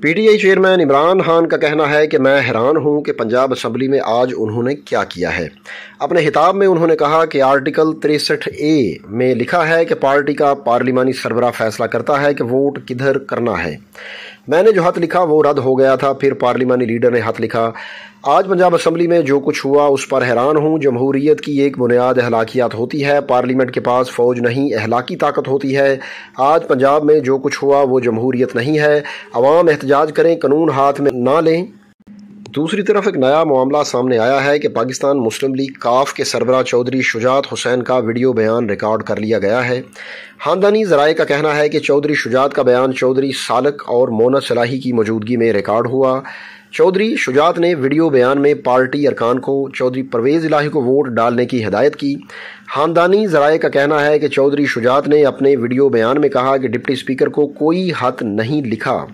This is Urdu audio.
P T I chairman Imran Khan کا کہنا ہے کہ میں حیران ہوں کہ پنجاب اسمبلی میں آج انہوں نے کیا کیا ہے۔ اپنے خطاب میں انہوں نے کہا کہ آرٹیکل 63A میں لکھا ہے کہ پارٹی کا پارلیمانی سربراہ فیصلہ کرتا ہے کہ ووٹ کدھر کرنا ہے۔ میں نے جو خط لکھا وہ رد ہو گیا تھا، پھر پارلیمانی لیڈر نے خط لکھا۔ آج پنجاب اسمبلی میں جو کچھ ہوا اس پر حیران ہوں۔ جمہوریت کی ایک بنیاد اخلاقیات ہوتی ہے، پارلیمنٹ کے پاس فوج نہیں اخلاقی طاقت ہوتی ہے۔ آج پنجاب میں جو کچھ ہوا وہ جمہوریت نہیں ہے۔ عوام احتجاج کریں، قانون ہاتھ میں نہ لیں۔ دوسری طرف ایک نیا معاملہ سامنے آیا ہے کہ پاکستان مسلم لیگ کاف کے سربراہ چودھری شجاعت حسین کا ویڈیو بیان ریکارڈ کر لیا گیا ہے۔ خاندانی ذرائع کا کہنا ہے کہ چودھری شجاعت کا بیان چودھری سالک اور مونس صلاحی کی موجودگی میں ریکارڈ ہوا۔ چودھری شجاعت نے ویڈیو بیان میں پارٹی ارکان کو چودھری پرویز الہی کو ووٹ ڈالنے کی ہدایت کی۔ خاندانی ذرائع کا کہنا ہے کہ چودھری شجاعت نے اپنے ویڈیو بیان میں کہا کہ ڈپٹی اسپیکر کو کوئی خط نہیں لکھا۔